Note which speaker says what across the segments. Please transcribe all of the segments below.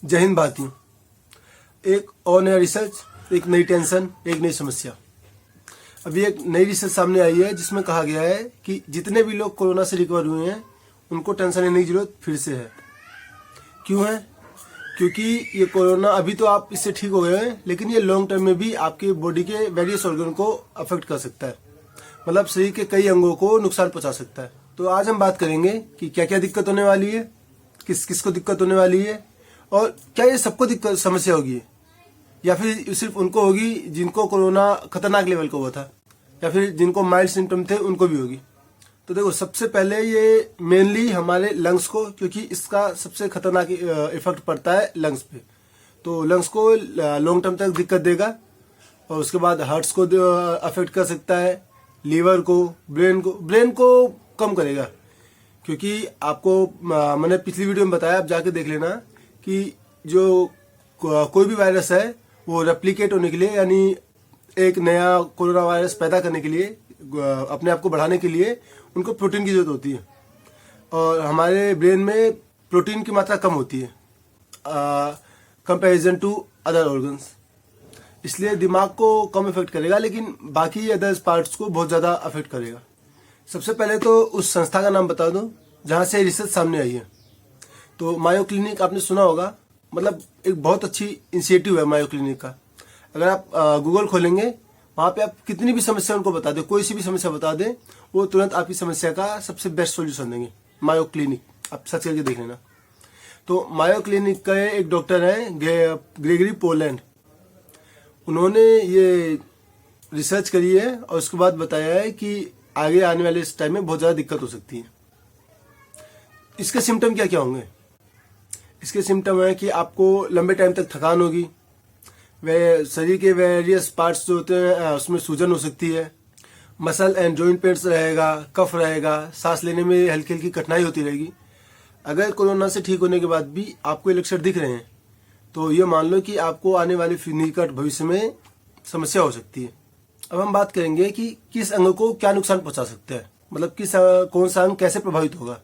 Speaker 1: जय हिंद भारतीयों। एक और नया रिसर्च, एक नई टेंशन, एक नई समस्या। अभी एक नई रिसर्च सामने आई है जिसमें कहा गया है कि जितने भी लोग कोरोना से रिकवर हुए हैं उनको टेंशन लेने की जरूरत फिर से है। क्यों है? क्योंकि ये कोरोना अभी तो आप इससे ठीक हो गए हैं, लेकिन ये लॉन्ग टर्म में भी आपके बॉडी के वेरियस ऑर्गन को अफेक्ट कर सकता है, मतलब शरीर के कई अंगों को नुकसान पहुंचा सकता है। तो आज हम बात करेंगे कि क्या क्या दिक्कत होने वाली है, किस किस को दिक्कत होने वाली है, और क्या ये सबको दिक्कत समस्या होगी या फिर सिर्फ उनको होगी जिनको कोरोना खतरनाक लेवल का हुआ था, या फिर जिनको माइल्ड सिम्टम थे उनको भी होगी। तो देखो, सबसे पहले ये मेनली हमारे लंग्स को, क्योंकि इसका सबसे खतरनाक इफेक्ट पड़ता है लंग्स पे। तो लंग्स को लॉन्ग टर्म तक दिक्कत देगा, और उसके बाद हार्ट्स को अफेक्ट कर सकता है, लीवर को, ब्रेन को कम करेगा। क्योंकि आपको मैंने पिछली वीडियो में बताया, आप जाके देख लेना कि जो कोई भी वायरस है वो रेप्लिकेट होने के लिए, यानी एक नया कोरोना वायरस पैदा करने के लिए, अपने आप को बढ़ाने के लिए उनको प्रोटीन की जरूरत होती है, और हमारे ब्रेन में प्रोटीन की मात्रा कम होती है कंपैरिजन टू अदर ऑर्गन्स। इसलिए दिमाग को कम इफेक्ट करेगा, लेकिन बाकी अदर पार्ट्स को बहुत ज़्यादा अफेक्ट करेगा। सबसे पहले तो उस संस्था का नाम बता दो जहाँ से रिसर्च सामने आई है। तो मायो क्लिनिक आपने सुना होगा, मतलब एक बहुत अच्छी इनिशिएटिव है मायो क्लिनिक का। अगर आप गूगल खोलेंगे, वहाँ पे आप कितनी भी समस्या उनको बता दें, कोई सी भी समस्या बता दें, वो तुरंत आपकी समस्या का सबसे बेस्ट सॉल्यूशन देंगे। मायो क्लिनिक आप सर्च करके देख लेना। तो मायो क्लिनिक का एक डॉक्टर है ग्रेगरी पोलैंड, उन्होंने ये रिसर्च करी है और उसके बाद बताया है कि आगे आने वाले इस टाइम में बहुत ज़्यादा दिक्कत हो सकती है। इसके सिम्टम क्या क्या होंगे? इसके सिम्टम है कि आपको लंबे टाइम तक थकान होगी, वे शरीर के वेरियस पार्ट्स जो होते हैं उसमें सूजन हो सकती है, मसल एंड जॉइंट पेन्स रहेगा, कफ रहेगा, सांस लेने में हल्की हल्की कठिनाई होती रहेगी। अगर कोरोना से ठीक होने के बाद भी आपको ये लक्षण दिख रहे हैं तो ये मान लो कि आपको आने वाले निकट भविष्य में समस्या हो सकती है। अब हम बात करेंगे कि किस अंग को क्या नुकसान पहुंचा सकता है, मतलब कौन सा अंग कैसे प्रभावित होगा।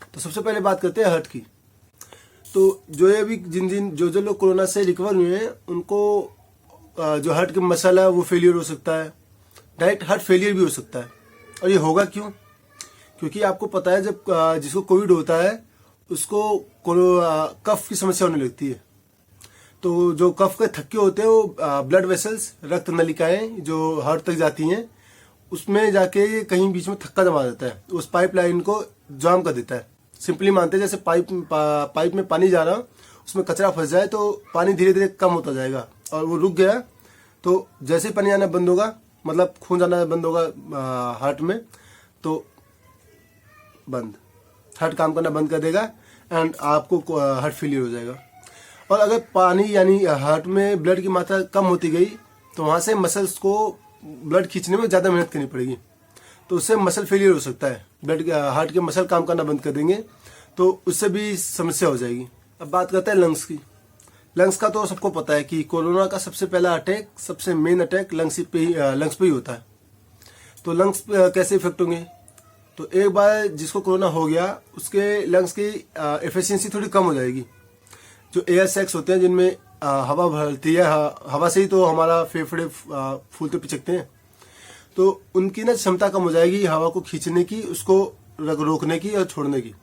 Speaker 1: तो सबसे पहले बात करते हैं हार्ट की। तो जो ये अभी जो लोग कोरोना से रिकवर हुए हैं उनको जो हार्ट के मसल है वो फेलियर हो सकता है, डायरेक्ट हार्ट फेलियर भी हो सकता है। और ये होगा क्यों? क्योंकि आपको पता है जब जिसको कोविड होता है उसको कफ की समस्या होने लगती है। तो जो कफ के थक्के होते हैं वो ब्लड वेसल्स, रक्त नलिकाएं जो हार्ट तक जाती हैं, उसमें जाके कहीं बीच में थक्का जमा देता है, उस पाइपलाइन को जाम कर देता है। सिंपली मानते हैं जैसे पाइप में पानी जा रहा हो, उसमें कचरा फंस जाए तो पानी धीरे धीरे कम होता जाएगा, और वो रुक गया तो जैसे ही पानी आना बंद होगा, मतलब खून जाना बंद होगा हार्ट में, तो हार्ट काम करना बंद कर देगा एंड आपको हार्ट फेलियर हो जाएगा। और अगर पानी यानी हार्ट में ब्लड की मात्रा कम होती गई तो वहाँ से मसल्स को ब्लड खींचने में ज़्यादा मेहनत करनी पड़ेगी, तो उससे मसल फेलियर हो सकता है। हार्ट के मसल काम करना बंद कर देंगे तो उससे भी समस्या हो जाएगी। अब बात करते हैं लंग्स की। लंग्स का तो सबको पता है कि कोरोना का सबसे पहला अटैक, सबसे मेन अटैक लंग्स पे ही होता है। तो लंग्स कैसे इफेक्ट होंगे? तो एक बार जिसको कोरोना हो गया उसके लंग्स की एफिशिएंसी थोड़ी कम हो जाएगी। जो एयर सैक्स होते हैं जिनमें हवा भरती है, हवा से ही तो हमारा फेफड़े फूलते पिचकते हैं, तो उनकी ना क्षमता कम हो जाएगी हवा को खींचने की, उसको रोकने की और छोड़ने की।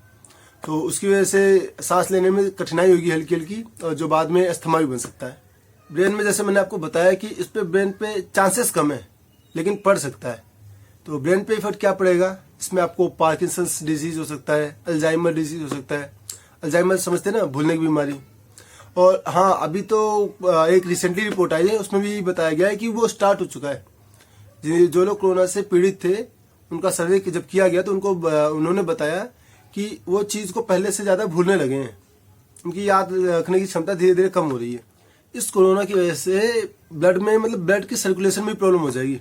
Speaker 1: तो उसकी वजह से सांस लेने में कठिनाई होगी हल्की हल्की, और जो बाद में अस्थमा भी बन सकता है। ब्रेन में जैसे मैंने आपको बताया कि इस पे ब्रेन पे चांसेस कम है, लेकिन पड़ सकता है। तो ब्रेन पे इफेक्ट क्या पड़ेगा? इसमें आपको पार्किंसंस डिजीज हो सकता है, अल्जाइमर डिजीज हो सकता है। अल्जाइमर समझते ना, भूलने की बीमारी। और हाँ, अभी तो एक रिसेंटली रिपोर्ट आई है, उसमें भी बताया गया है कि वो स्टार्ट हो चुका है। जो लोग कोरोना से पीड़ित थे उनका सर्वे जब किया गया तो उन्होंने बताया कि वो चीज़ को पहले से ज़्यादा भूलने लगे हैं, उनकी याद रखने की क्षमता धीरे धीरे कम हो रही है। इस कोरोना की वजह से ब्लड में, मतलब ब्लड की सर्कुलेशन में प्रॉब्लम हो जाएगी।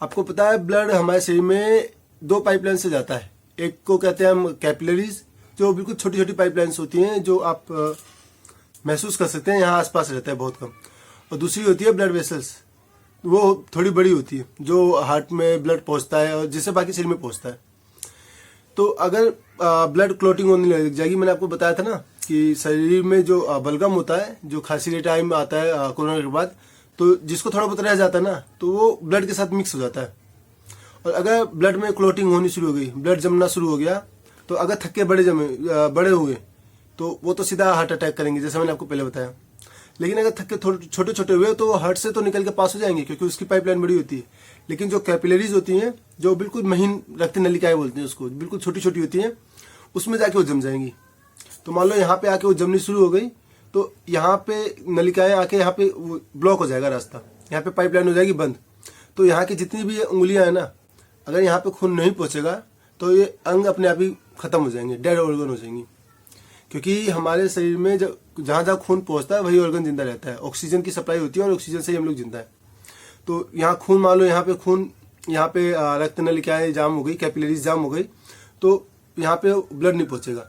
Speaker 1: आपको पता है ब्लड हमारे शरीर में 2 पाइपलाइन से जाता है। एक को कहते हैं हम कैपिलरीज, जो बिल्कुल छोटी छोटी पाइपलाइंस होती हैं जो आप महसूस कर सकते हैं, यहाँ आसपास रहता है बहुत कम। और दूसरी होती है ब्लड वेसल्स, वो थोड़ी बड़ी होती है, जो हार्ट में ब्लड पहुंचता है और जिससे बाकी शरीर में पहुंचता है। तो अगर ब्लड क्लॉटिंग होने लग जाएगी, मैंने आपको बताया था ना कि शरीर में जो बलगम होता है, जो खांसी के टाइम आता है कोरोना के बाद, तो जिसको थोड़ा बहुत रह जाता है ना, तो वो ब्लड के साथ मिक्स हो जाता है। और अगर ब्लड में क्लोटिंग होनी शुरू हो गई, ब्लड जमना शुरू हो गया, तो अगर थक्के बड़े हुए तो वो तो सीधा हार्ट अटैक करेंगे, जैसे मैंने आपको पहले बताया। लेकिन अगर थक्के छोटे छोटे हुए तो हार्ट से तो निकल के पास हो जाएंगे, क्योंकि उसकी पाइपलाइन बड़ी होती है। लेकिन जो कैपिलरीज होती हैं, जो बिल्कुल महीन रक्त नलिकाएं बोलते हैं उसको, बिल्कुल छोटी छोटी होती हैं, उसमें जाके वो जम जाएंगी। तो मान लो यहाँ पे आके वो जमनी शुरू हो गई, तो यहाँ पे नलिकाएं आके यहाँ पे ब्लॉक हो जाएगा रास्ता, यहाँ पे पाइपलाइन हो जाएगी बंद। तो यहाँ की जितनी भी उंगलियां हैं ना, अगर यहाँ पे खून नहीं पहुंचेगा तो ये अंग अपने आप ही खत्म हो जाएंगे, डेड ऑर्गन हो जाएंगी। क्योंकि हमारे शरीर में जहाँ जहाँ खून पहुंचता है वही ऑर्गन जिंदा रहता है। ऑक्सीजन की सप्लाई होती है और ऑक्सीजन से ही हम लोग जिंदा है। तो यहाँ खून, मान लो यहाँ पे रक्त नलिकाएं जाम हो गई, कैपिलरीज जाम हो गई, तो यहाँ पे ब्लड नहीं पहुंचेगा,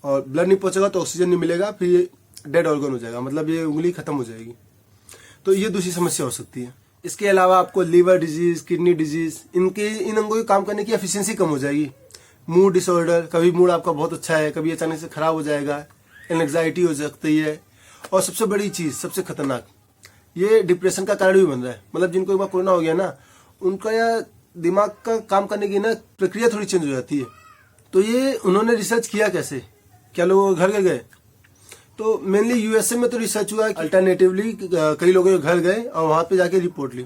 Speaker 1: और ब्लड नहीं पहुंचेगा तो ऑक्सीजन नहीं मिलेगा, फिर ये डेड ऑर्गन हो जाएगा, मतलब ये उंगली खत्म हो जाएगी। तो ये दूसरी समस्या हो सकती है। इसके अलावा आपको लीवर डिजीज, किडनी डिजीज, इन अंगों के काम करने की एफिशिएंसी कम हो जाएगी। मूड डिसऑर्डर, कभी मूड आपका बहुत अच्छा है, कभी अचानक से खराब हो जाएगा, एंग्जाइटी हो सकती है। और सबसे बड़ी चीज, सबसे खतरनाक, ये डिप्रेशन का कारण भी बन रहा है। मतलब जिनको एक बार कोरोना हो गया ना, उनका या दिमाग का काम करने की ना प्रक्रिया थोड़ी चेंज हो जाती है। तो ये उन्होंने रिसर्च किया कैसे, क्या लोग घर गए? तो मेनली यूएसए में तो रिसर्च हुआ, अल्टरनेटिवली कई लोगों के घर गए और वहां पे जाके रिपोर्ट ली।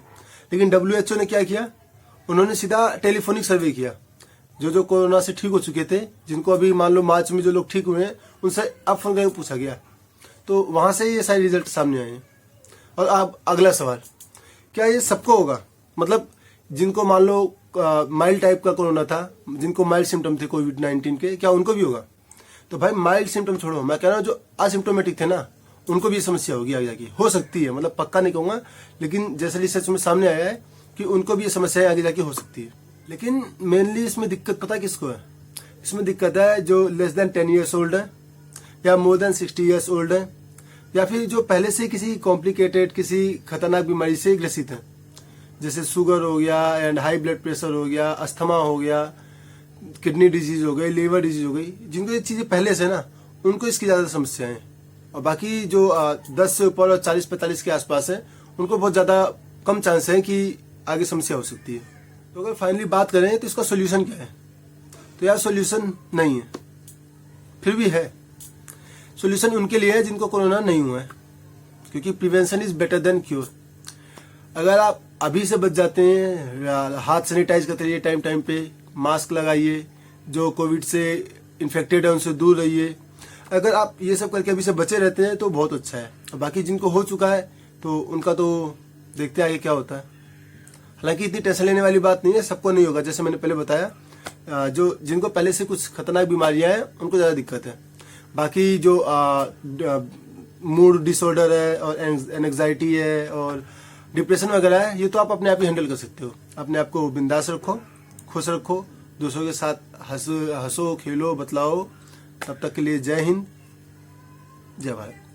Speaker 1: लेकिन WHO ने क्या किया, उन्होंने सीधा टेलीफोनिक सर्वे किया। जो कोरोना से ठीक हो चुके थे, जिनको अभी मान लो मार्च में जो लोग ठीक हुए हैं, उनसे अब फोन करके पूछा गया, तो वहां से ये सारे रिजल्ट सामने आए हैं। और अब अगला सवाल, क्या ये सबको होगा? मतलब जिनको मान लो माइल्ड टाइप का कोरोना था, जिनको माइल्ड सिम्टम थे कोविड-19 के, क्या उनको भी होगा? तो भाई माइल्ड सिम्टम छोड़ो, मैं कह रहा हूँ जो असिम्टोमेटिक थे ना, उनको भी ये समस्या होगी आगे जाके, हो सकती है, मतलब पक्का नहीं कहूंगा, लेकिन जैसे रिसर्च में सामने आया है कि उनको भी ये समस्या आगे जाके हो सकती है। लेकिन मेनली इसमें दिक्कत पता किसको है? इसमें दिक्कत है जो लेस देन 10 ईयर्स ओल्ड है, या मोर देन 60 ईयर्स ओल्ड है, या फिर जो पहले से किसी कॉम्प्लिकेटेड, किसी खतरनाक बीमारी से ग्रसित है, जैसे शुगर हो गया एंड हाई ब्लड प्रेशर हो गया, अस्थमा हो गया, किडनी डिजीज हो गई, लीवर डिजीज हो गई। जिनको ये चीजें पहले से ना, उनको इसकी ज्यादा समस्याएं हैं। और बाकी जो 10 से ऊपर और 40-45 के आसपास है, उनको बहुत ज्यादा कम चांस है कि आगे समस्या हो सकती है। तो अगर फाइनली बात करें तो इसका सोल्यूशन क्या है? तो यार सोल्यूशन नहीं है, फिर भी है। सोल्यूशन उनके लिए है जिनको कोरोना नहीं हुआ है, क्योंकि prevention is better than cure. अगर आप अभी से बच जाते हैं, हाथ सैनिटाइज करते रहिए टाइम टाइम पे, मास्क लगाइए, जो कोविड से इन्फेक्टेड है उनसे दूर रहिए, अगर आप ये सब करके अभी से बचे रहते हैं तो बहुत अच्छा है। और बाकी जिनको हो चुका है तो उनका तो देखते हैं आगे क्या होता है। हालांकि इतनी टेंशन लेने वाली बात नहीं है, सबको नहीं होगा, जैसे मैंने पहले बताया। जो जिनको पहले से कुछ खतरनाक बीमारियां हैं उनको ज्यादा दिक्कत है। बाकी जो मूड डिसऑर्डर है और एंग्जाइटी है और डिप्रेशन वगैरह है, ये तो आप अपने आप ही हैंडल कर सकते हो। अपने आप को बिंदास रखो, खुश रखो, दूसरों के साथ हंसो खेलो बतलाओ। तब तक के लिए जय हिंद, जय भारत।